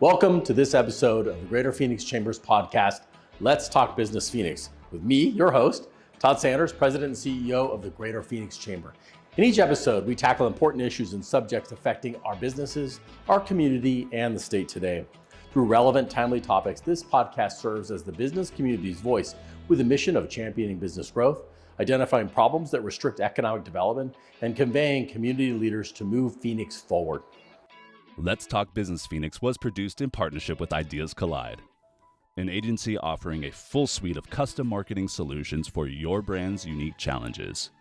Welcome to this episode of the Greater Phoenix Chambers podcast, Let's Talk Business Phoenix, with me, your host, Todd Sanders, President and CEO of the Greater Phoenix Chamber. In each episode, we tackle important issues and subjects affecting our businesses, our community, and the state today. Through relevant, timely topics, this podcast serves as the business community's voice with a mission of championing business growth, identifying problems that restrict economic development, and conveying community leaders to move Phoenix forward. Let's Talk Business Phoenix was produced in partnership with Ideas Collide, an agency offering a full suite of custom marketing solutions for your brand's unique challenges.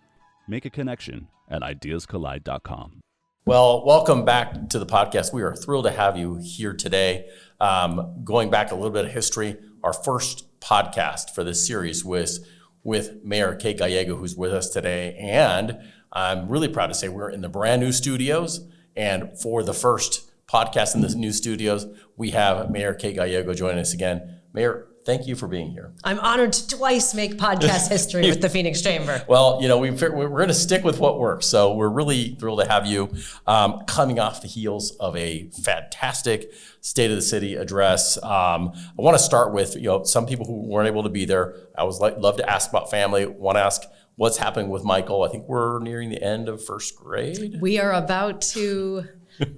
Make a connection at ideascollide.com. Well, welcome back to the podcast. We are thrilled to have you here today. Going back a little bit of history, our first podcast for this series was with Mayor Kate Gallego, who's with us today. And I'm really proud to say we're in the brand new studios. And for the first podcast in the new studios, we have Mayor Kate Gallego joining us again. Mayor, thank you for being here. I'm honored to twice make podcast history with the Phoenix Chamber. Well, you know, we're going to stick with what works. So we're really thrilled to have you coming off the heels of a fantastic State of the City address. I want to start with, some people who weren't able to be there. I always love to ask about family. Want to ask what's happening with Michael. I think we're nearing the end of first grade. We are about to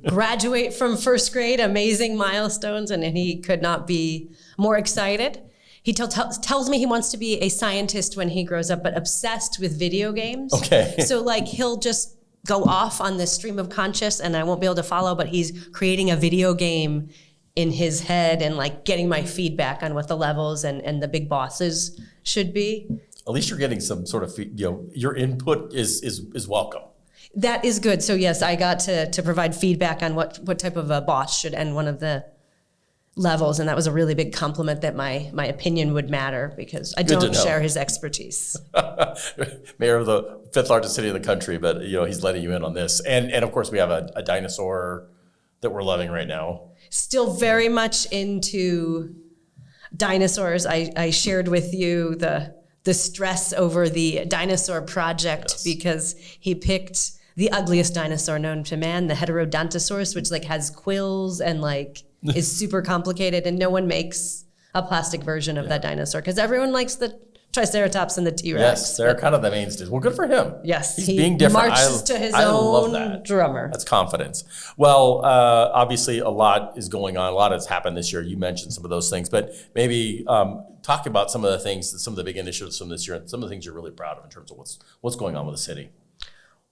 graduate from first grade, amazing milestones, and he could not be more excited. He tells me he wants to be a scientist when he grows up, but obsessed with video games. Okay. So he'll just go off on this stream of conscious and I won't be able to follow, but he's creating a video game in his head and getting my feedback on what the levels and the big bosses should be. At least you're getting some sort of, your input is welcome. That is good. So yes, I got to provide feedback on what type of a boss should end one of the levels. And that was a really big compliment that my opinion would matter because I don't share his expertise. Mayor of the fifth largest city in the country, but he's letting you in on this. And of course we have a dinosaur that we're loving right now. Still very much into dinosaurs. I shared with you the stress over the Dinosaur Project because he picked the ugliest dinosaur known to man, the Heterodontosaurus, which has quills and is super complicated, and no one makes a plastic version of that dinosaur because everyone likes the Triceratops and the T-Rex. Yes, they're kind of the mainstays. Well, good for him. Yes, he's being different. Marches to his love own that. drummer. That's confidence. Well, obviously a lot is going on. A lot has happened this year. You mentioned some of those things, but maybe talk about some of the things, some of the big initiatives from this year, and some of the things you're really proud of in terms of what's going on with the city.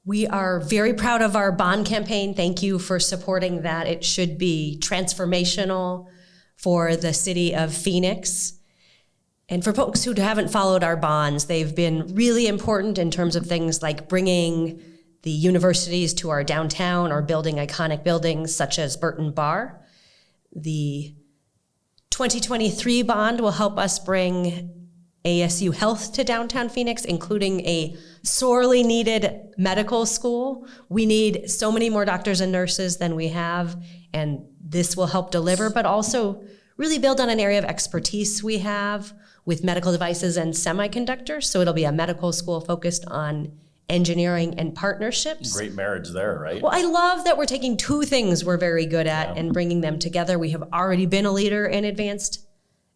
We are very proud of our bond campaign. Thank you for supporting that. It should be transformational for the city of Phoenix. And for folks who haven't followed our bonds, they've been really important in terms of things like bringing the universities to our downtown or building iconic buildings such as Burton Bar. The 2023 bond will help us bring ASU Health to downtown Phoenix, including a sorely needed medical school. We need so many more doctors and nurses than we have, and this will help deliver, but also really build on an area of expertise we have with medical devices and semiconductors. So it'll be a medical school focused on engineering and partnerships. Great marriage there, right? Well, I love that we're taking two things we're very good at and bringing them together. We have already been a leader in advanced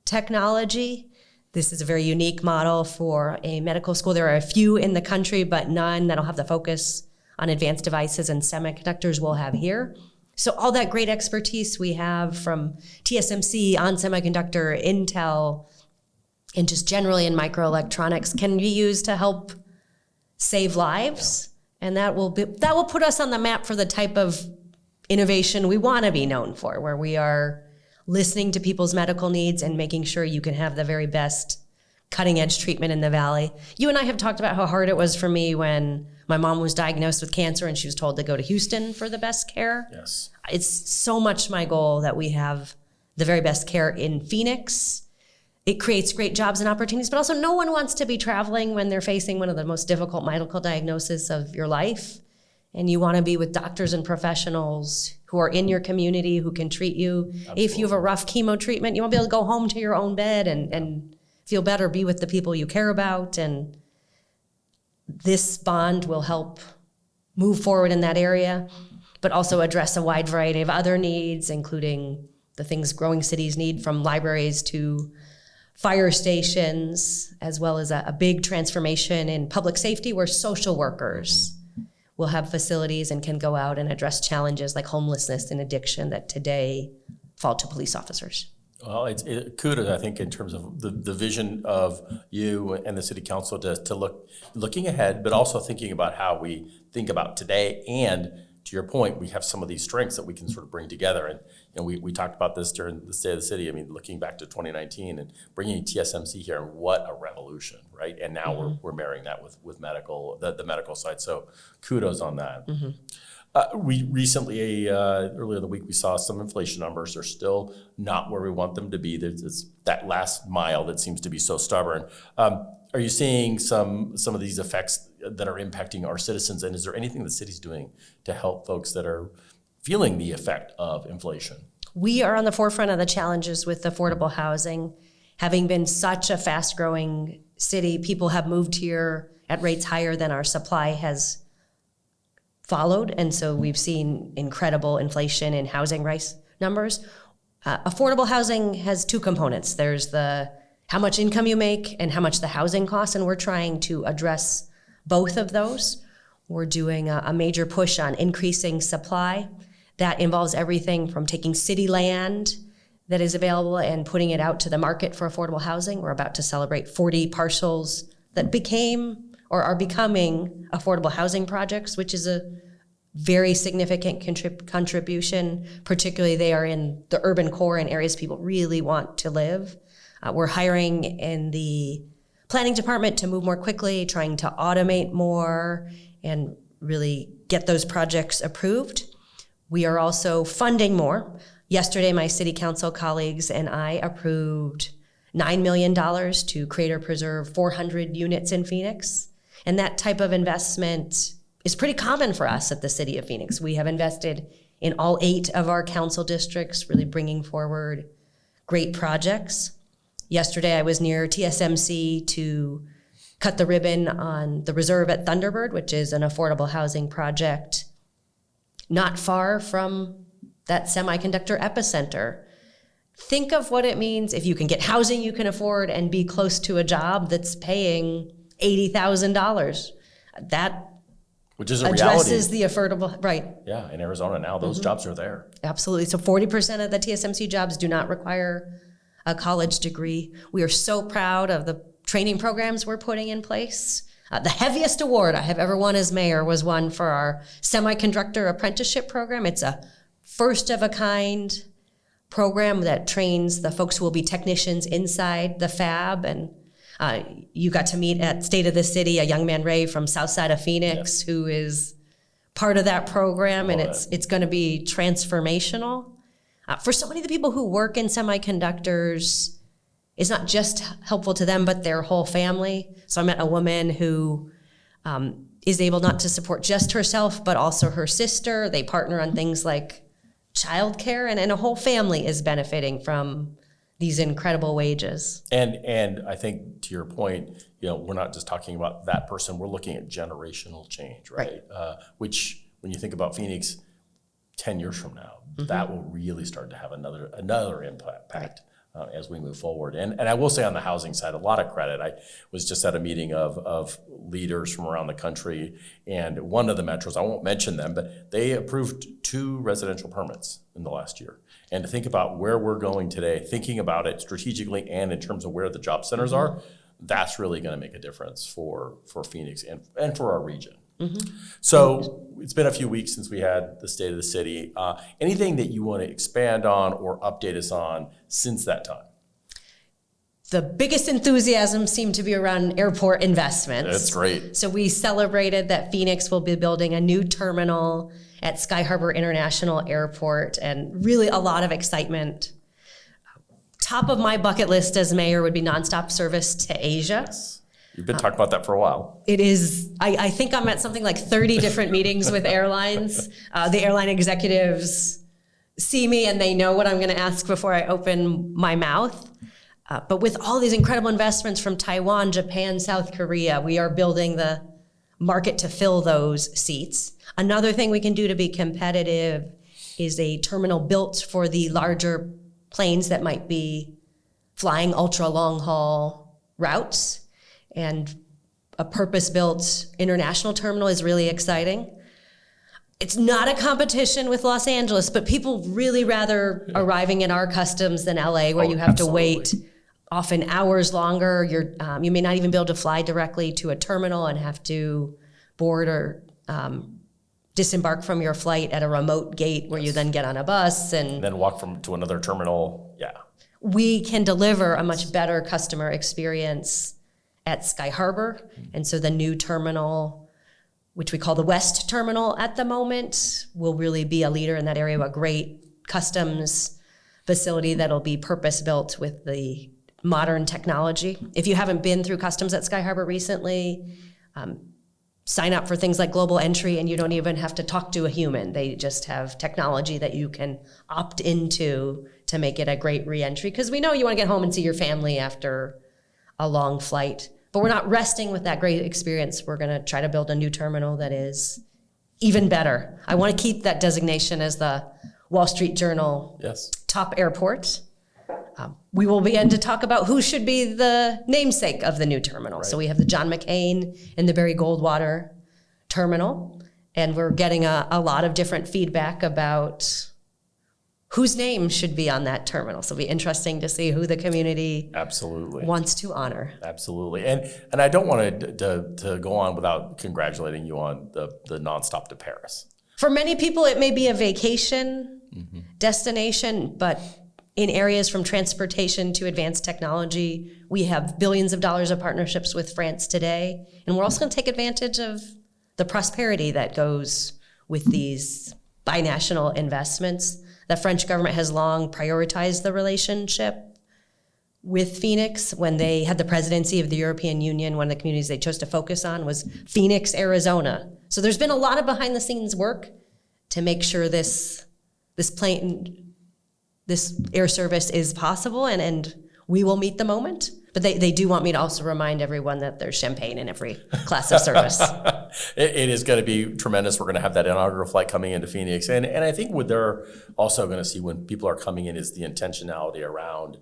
technology. This is a very unique model for a medical school. There are a few in the country, but none that'll have the focus on advanced devices and semiconductors we'll have here. So all that great expertise we have from TSMC on semiconductor, Intel, and just generally in microelectronics can be used to help save lives. And that will put us on the map for the type of innovation we want to be known for, where we are listening to people's medical needs and making sure you can have the very best cutting edge treatment in the Valley. You and I have talked about how hard it was for me when my mom was diagnosed with cancer and she was told to go to Houston for the best care. Yes. It's so much my goal that we have the very best care in Phoenix. It creates great jobs and opportunities, but also no one wants to be traveling when they're facing one of the most difficult medical diagnoses of your life. And you want to be with doctors and professionals who are in your community, who can treat you. Absolutely. If you have a rough chemo treatment, you want to be able to go home to your own bed and feel better, be with the people you care about. And this bond will help move forward in that area, but also address a wide variety of other needs, including the things growing cities need, from libraries to fire stations, as well as a big transformation in public safety where social workers will have facilities and can go out and address challenges like homelessness and addiction that today fall to police officers. Well, kudos, I think, in terms of the vision of you and the city council to looking ahead, but also thinking about how we think about today. And to your point, we have some of these strengths that we can sort of bring together. And we talked about this during the State of the City. I mean, looking back to 2019 and bringing TSMC here, and what a revolution, right? And now we're marrying that with medical, the medical side. So kudos on that. We recently, earlier in the week, we saw some inflation numbers. They're still not where we want them to be. There's that last mile that seems to be so stubborn. Are you seeing some of these effects that are impacting our citizens? And is there anything the city's doing to help folks that are feeling the effect of inflation? We are on the forefront of the challenges with affordable housing. Having been such a fast-growing city, people have moved here at rates higher than our supply has followed, and so we've seen incredible inflation in housing price numbers. Affordable housing has two components. There's the how much income you make and how much the housing costs, and we're trying to address both of those. We're doing a major push on increasing supply. That involves everything from taking city land that is available and putting it out to the market for affordable housing. We're about to celebrate 40 parcels that became or are becoming affordable housing projects, which is a very significant contribution. Particularly, they are in the urban core and areas people really want to live. We're hiring in the planning department to move more quickly, trying to automate more and really get those projects approved. We are also funding more. Yesterday, my city council colleagues and I approved $9 million to create or preserve 400 units in Phoenix. And that type of investment is pretty common for us at the city of Phoenix. We have invested in all 8 of our council districts, really bringing forward great projects. Yesterday, I was near TSMC to cut the ribbon on the reserve at Thunderbird, which is an affordable housing project not far from that semiconductor epicenter. Think of what it means if you can get housing you can afford and be close to a job that's paying $80,000. That which is a addresses reality. The affordable, right. Yeah, in Arizona now, those jobs are there. Absolutely. So 40% of the TSMC jobs do not require a college degree. We are so proud of the training programs we're putting in place. The heaviest award I have ever won as mayor was one for our semiconductor apprenticeship program. It's a first of a kind program that trains the folks who will be technicians inside the fab. And you got to meet at State of the City a young man, Ray, from south side of Phoenix, who is part of that program, and it's going to be transformational. For so many of the people who work in semiconductors, it's not just helpful to them, but their whole family. So I met a woman who is able not to support just herself, but also her sister. They partner on things like childcare, and a whole family is benefiting from these incredible wages. And I think to your point, we're not just talking about that person. We're looking at generational change, right? Which, when you think about Phoenix, 10 years from now, that will really start to have another impact as we move forward. And I will say, on the housing side, a lot of credit. I was just at a meeting of leaders from around the country, and one of the metros, I won't mention them, but they approved 2 residential permits in the last year. And to think about where we're going today, thinking about it strategically and in terms of where the job centers are, that's really going to make a difference for Phoenix and for our region. So it's been a few weeks since we had the State of the City. Anything that you want to expand on or update us on since that time? The biggest enthusiasm seemed to be around airport investments. That's great. So we celebrated that Phoenix will be building a new terminal at Sky Harbor International Airport, and really a lot of excitement. Top of my bucket list as mayor would be nonstop service to Asia. Yes. You've been talking about that for a while. It is, I think I'm at something like 30 different meetings with airlines. The airline executives see me and they know what I'm going to ask before I open my mouth. But with all these incredible investments from Taiwan, Japan, South Korea, we are building the market to fill those seats. Another thing we can do to be competitive is a terminal built for the larger planes that might be flying ultra long haul routes, and a purpose-built international terminal is really exciting. It's not a competition with Los Angeles, but people really rather arriving in our customs than LA, where you have to wait often hours longer. You may not even be able to fly directly to a terminal and have to board or disembark from your flight at a remote gate where you then get on a bus and then walk to another terminal. Yeah. We can deliver a much better customer experience at Sky Harbor. And so the new terminal, which we call the West Terminal at the moment, will really be a leader in that area, a great customs facility that'll be purpose-built with the modern technology. If you haven't been through customs at Sky Harbor recently, sign up for things like global entry, and you don't even have to talk to a human. They just have technology that you can opt into to make it a great re-entry, because we know you want to get home and see your family after a long flight. But we're not resting with that great experience. We're going to try to build a new terminal that is even better. I want to keep that designation as the Wall Street Journal top airport. We will begin to talk about who should be the namesake of the new terminal. Right. So we have the John McCain and the Barry Goldwater terminal, and we're getting a lot of different feedback about whose name should be on that terminal. So it'll be interesting to see who the community wants to honor. Absolutely. And I don't want to go on without congratulating you on the nonstop to Paris. For many people, it may be a vacation destination, but in areas from transportation to advanced technology, we have billions of dollars of partnerships with France today. And we're also going to take advantage of the prosperity that goes with these binational investments. The French government has long prioritized the relationship with Phoenix. When they had the presidency of the European Union, one of the communities they chose to focus on was Phoenix, Arizona. So there's been a lot of behind the scenes work to make sure this air service is possible, and we will meet the moment. But they do want me to also remind everyone that there's champagne in every class of service. It is going to be tremendous. We're going to have that inaugural flight coming into Phoenix. And I think what they're also going to see when people are coming in is the intentionality around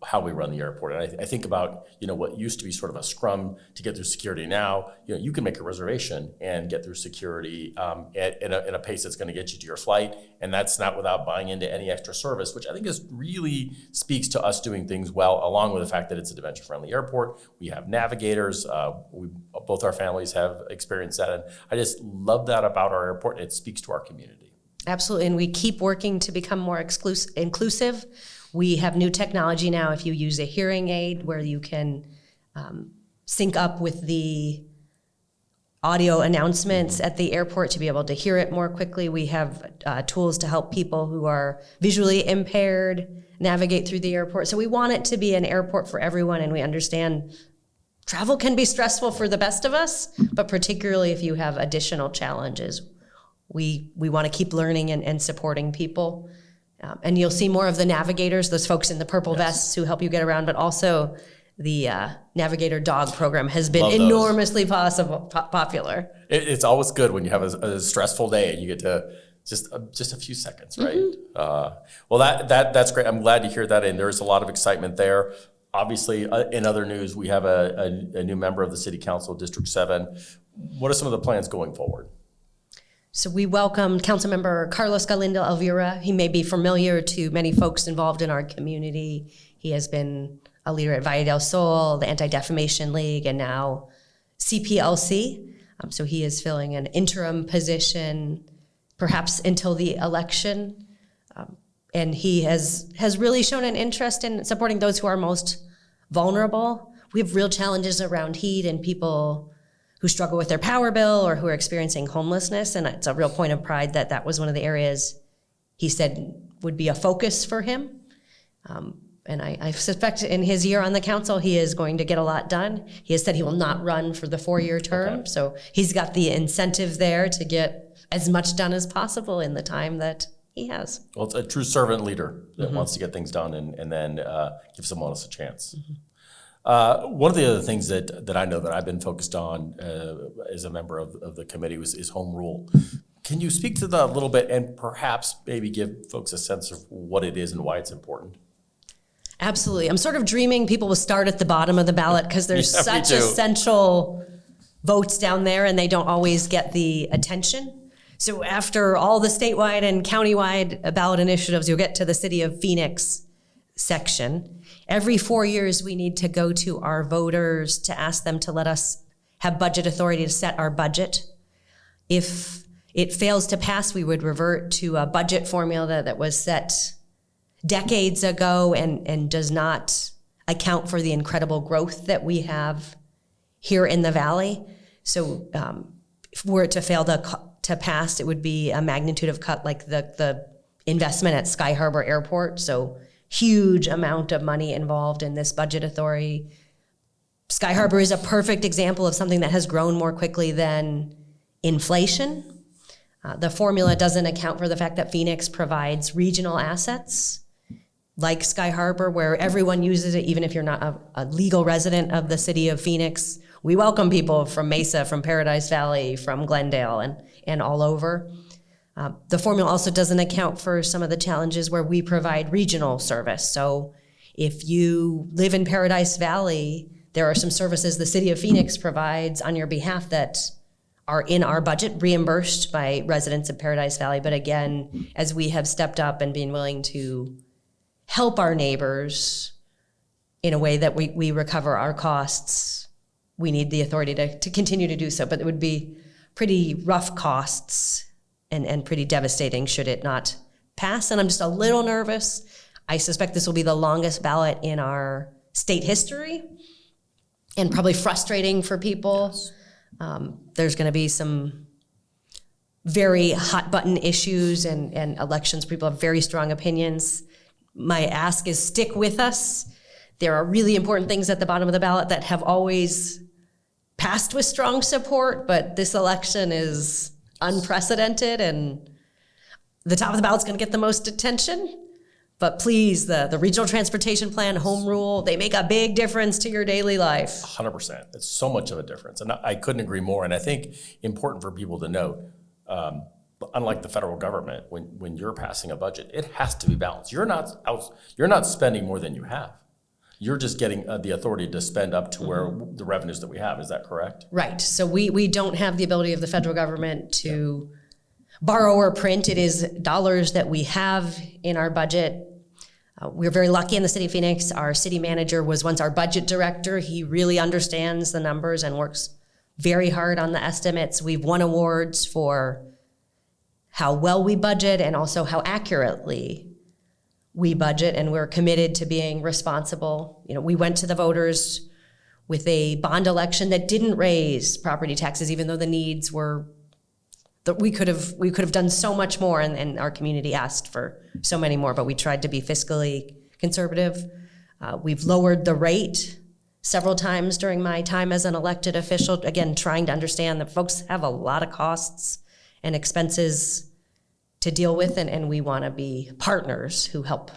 how we run the airport. And I think about, what used to be sort of a scrum to get through security. Now, you can make a reservation and get through security in a pace that's going to get you to your flight. And that's not without buying into any extra service, which I think really speaks to us doing things well, along with the fact that it's a dementia-friendly airport. We have navigators. Both our families have experienced that. And I just love that about our airport, and it speaks to our community. Absolutely. And we keep working to become more inclusive. We have new technology now. If you use a hearing aid where you can sync up with the audio announcements at the airport to be able to hear it more quickly. We have tools to help people who are visually impaired navigate through the airport. So we want it to be an airport for everyone, and we understand travel can be stressful for the best of us, but particularly if you have additional challenges. We want to keep learning and supporting people. And you'll see more of the navigators, those folks in the purple vests who help you get around, but also the Navigator Dog program has been enormously popular. It's always good when you have a stressful day and you get to just a few seconds, right? Well, that's great. I'm glad to hear that, and there's a lot of excitement there. Obviously, in other news, we have a new member of the City Council, District 7. What are some of the plans going forward? So we welcomed Councilmember Carlos Galindo Elvira. He may be familiar to many folks involved in our community. He has been a leader at Valle del Sol, the Anti-Defamation League, and now CPLC. So he is filling an interim position, perhaps until the election. And he has really shown an interest in supporting those who are most vulnerable. We have real challenges around heat and people who struggle with their power bill or who are experiencing homelessness. And it's a real point of pride that was one of the areas he said would be a focus for him. And I suspect in his year on the council, he is going to get a lot done. He has said he will not run for the 4-year term. Okay. So he's got the incentive there to get as much done as possible in the time that he has. Well, it's a true servant leader that wants to get things done and then give someone else a chance. One of the other things that I know that I've been focused on as a member of the committee is home rule. Can you speak to that a little bit and perhaps maybe give folks a sense of what it is and why it's important? Absolutely. I'm sort of dreaming people will start at the bottom of the ballot because there's such essential votes down there and they don't always get the attention. So after all the statewide and countywide ballot initiatives, you'll get to the City of Phoenix section. Every 4 years, we need to go to our voters to ask them to let us have budget authority to set our budget. If it fails to pass, we would revert to a budget formula that was set decades ago and does not account for the incredible growth that we have here in the Valley. So if were it to fail to pass, it would be a magnitude of cut like the investment at Sky Harbor Airport. So huge amount of money involved in this budget authority. Sky Harbor is a perfect example of something that has grown more quickly than inflation. The formula doesn't account for the fact that Phoenix provides regional assets like Sky Harbor, where everyone uses it, even if you're not a legal resident of the city of Phoenix. We welcome people from Mesa, from Paradise Valley, from Glendale, and all over. The formula also doesn't account for some of the challenges where we provide regional service. So if you live in Paradise Valley, there are some services the city of Phoenix provides on your behalf that are in our budget, reimbursed by residents of Paradise Valley. But again, as we have stepped up and been willing to help our neighbors in a way that we recover our costs, we need the authority to continue to do so. But it would be pretty rough costs and pretty devastating should it not pass. And I'm just a little nervous. I suspect this will be the longest ballot in our state history and probably frustrating for people. Yes. There's going to be some very hot button issues and elections. People have very strong opinions. My ask is stick with us. There are really important things at the bottom of the ballot that have always passed with strong support, but this election is unprecedented and the top of the ballot's going to get the most attention. But please, the regional transportation plan, home rule, they make a big difference to your daily life. 100%. It's so much of a difference. And I couldn't agree more. And I think important for people to note, unlike the federal government, when you're passing a budget, it has to be balanced. You're not spending more than you have. You're just getting the authority to spend up to where the revenues that we have. Is that correct? Right. So we don't have the ability of the federal government to borrow or print. It is dollars that we have in our budget. We're very lucky in the city of Phoenix. Our city manager was once our budget director. He really understands the numbers and works very hard on the estimates. We've won awards for how well we budget and also how accurately we budget, and we're committed to being responsible. You know, we went to the voters with a bond election that didn't raise property taxes, even though the needs were that we could have done so much more, and our community asked for so many more, but we tried to be fiscally conservative. We've lowered the rate several times during my time as an elected official, again, trying to understand that folks have a lot of costs and expenses to deal with, and we want to be partners who help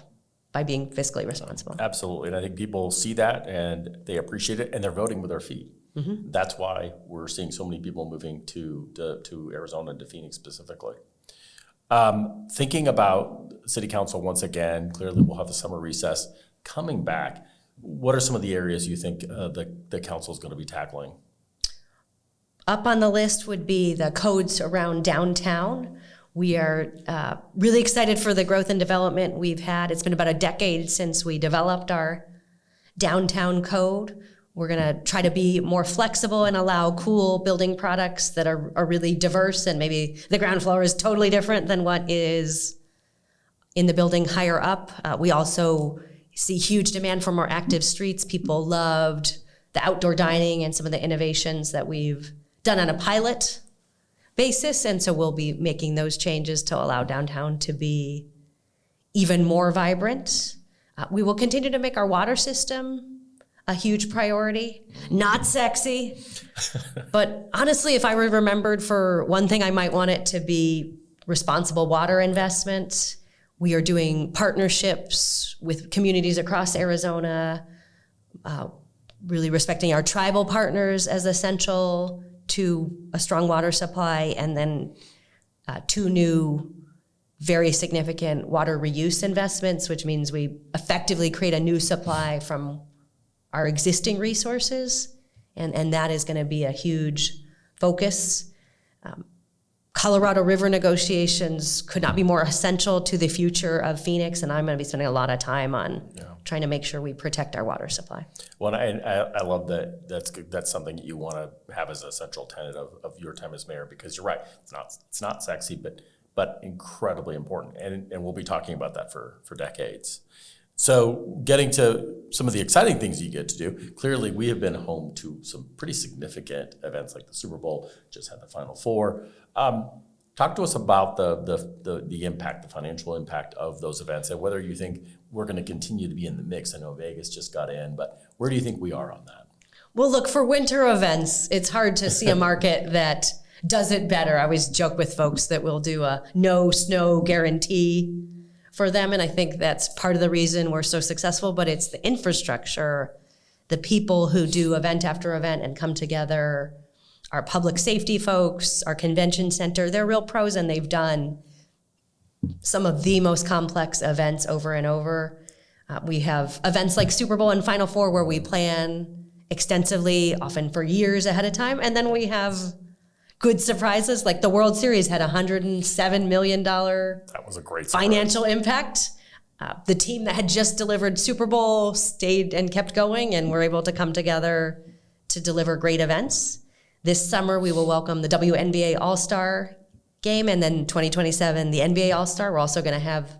by being fiscally responsible. Absolutely. And I think people see that and they appreciate it and they're voting with their feet. Mm-hmm. That's why we're seeing so many people moving to Arizona and to Phoenix specifically. Thinking about City Council once again, clearly we'll have the summer recess. Coming back, what are some of the areas you think the council is going to be tackling? Up on the list would be the codes around downtown. We are really excited for the growth and development we've had. It's been about a decade since we developed our downtown code. We're going to try to be more flexible and allow cool building products that are really diverse, and maybe the ground floor is totally different than what is in the building higher up. We also see huge demand for more active streets. People loved the outdoor dining and some of the innovations that we've done on a pilot basis, and so we'll be making those changes to allow downtown to be even more vibrant. We will continue to make our water system a huge priority. Not sexy, but honestly, if I were remembered for one thing, I might want it to be responsible water investment. We are doing partnerships with communities across Arizona, really respecting our tribal partners as essential to a strong water supply, and then 2 new very significant water reuse investments, which means we effectively create a new supply from our existing resources, and that is going to be a huge focus. Colorado River negotiations could not be more essential to the future of Phoenix, and I'm going to be spending a lot of time on trying to make sure we protect our water supply. Well, I love that. That's something that you want to have as a central tenet of your time as mayor, because you're right. It's not sexy, but incredibly important, and we'll be talking about that for decades. So getting to some of the exciting things you get to do, clearly we have been home to some pretty significant events like the Super Bowl, just had the Final Four. Talk to us about the impact, the financial impact of those events, and whether you think we're going to continue to be in the mix. I know Vegas just got in, but where do you think we are on that? Well, look, for winter events, it's hard to see a market that does it better. I always joke with folks that we'll do a no snow guarantee for them, and I think that's part of the reason we're so successful, but it's the infrastructure, the people who do event after event and come together, our public safety folks, our convention center. They're real pros, and they've done some of the most complex events over and over. We have events like Super Bowl and Final Four where we plan extensively, often for years ahead of time, and then we have good surprises, like the World Series had $107 million that was a great financial impact. The team that had just delivered Super Bowl stayed and kept going, and we're able to come together to deliver great events. This summer, we will welcome the WNBA All-Star game, and then 2027, the NBA All-Star. We're also going to have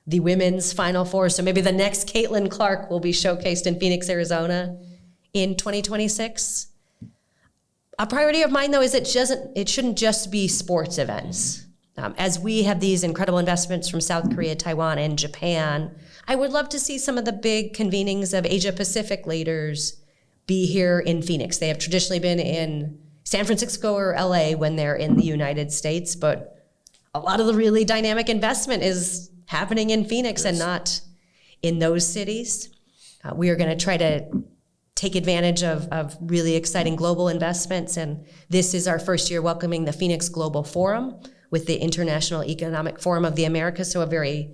the women's Final Four, so maybe the next Caitlin Clark will be showcased in Phoenix, Arizona in 2026. A priority of mine, though, is it shouldn't just be sports events. As we have these incredible investments from South Korea, Taiwan, and Japan, I would love to see some of the big convenings of Asia-Pacific leaders be here in Phoenix. They have traditionally been in San Francisco or LA when they're in the United States, but a lot of the really dynamic investment is happening in Phoenix and not in those cities. We are going to try to take advantage of really exciting global investments, and this is our first year welcoming the Phoenix Global Forum with the International Economic Forum of the Americas, so a very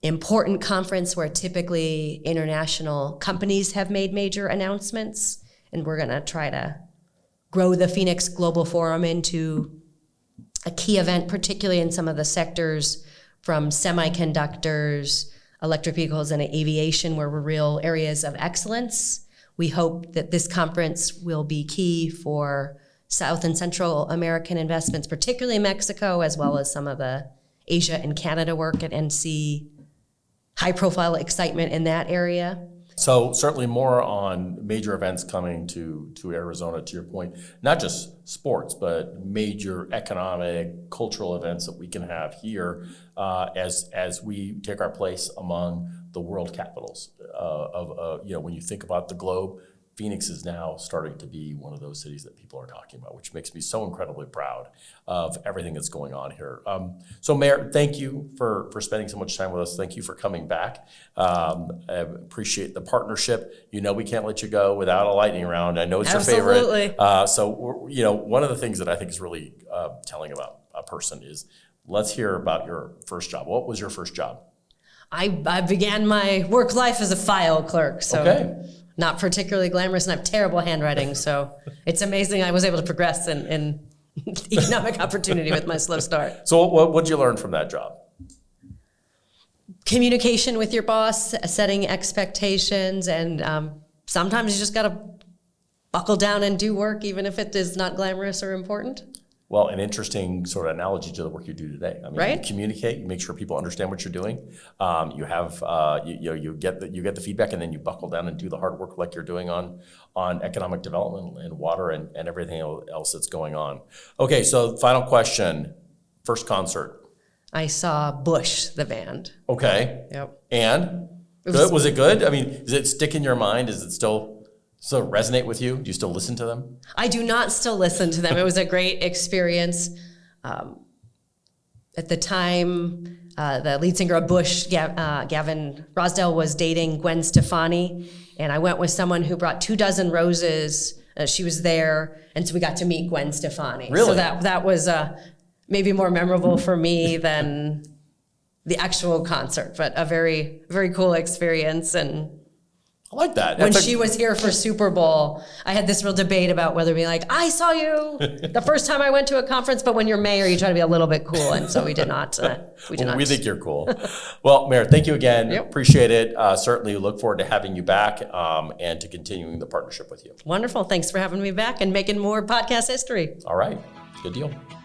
important conference where typically international companies have made major announcements, and we're going to try to grow the Phoenix Global Forum into a key event, particularly in some of the sectors from semiconductors, electric vehicles, and aviation, where we're real areas of excellence. We hope that this conference will be key for South and Central American investments, particularly Mexico, as well as some of the Asia and Canada work, and see high-profile excitement in that area. So certainly more on major events coming to Arizona, to your point, not just sports, but major economic, cultural events that we can have here as we take our place among the world capitals when you think about the globe. Phoenix is now starting to be one of those cities that people are talking about, which makes me so incredibly proud of everything that's going on here. So Mayor, thank you for spending so much time with us. Thank you for coming back. I appreciate the partnership. We can't let you go without a lightning round. I know it's Absolutely. Your favorite. So one of the things that I think is really telling about a person is, let's hear about your first job. What was your first job? I began my work life as a file clerk, so okay. Not particularly glamorous, and I have terrible handwriting, so it's amazing I was able to progress in economic opportunity with my slow start. So what did you learn from that job? Communication with your boss, setting expectations, and sometimes you just got to buckle down and do work, even if it is not glamorous or important. Well, an interesting sort of analogy to the work you do today. I mean, right? You communicate, you make sure people understand what you're doing. You have, you get the feedback, and then you buckle down and do the hard work like you're doing on economic development and water and everything else that's going on. Okay, so final question. First concert. I saw Bush, the band. Okay. Yep. And? Was it good? I mean, does it stick in your mind? Is it still resonate with you? Do you still listen to them? I do not still listen to them. It was a great experience. At the time, the lead singer of Bush, Gavin Rosdell, was dating Gwen Stefani, and I went with someone who brought 24 roses. She was there, and so we got to meet Gwen Stefani. Really? So that was maybe more memorable for me than the actual concert, but a very, very cool experience. And I like that. when she was here for Super Bowl, I had this real debate about whether to be like, I saw you the first time I went to a conference, but when you're mayor, you try to be a little bit cool. And so we did not. We think you're cool. Well, Mayor, thank you again. Yep. Appreciate it. Certainly look forward to having you back and to continuing the partnership with you. Wonderful. Thanks for having me back and making more podcast history. All right. Good deal.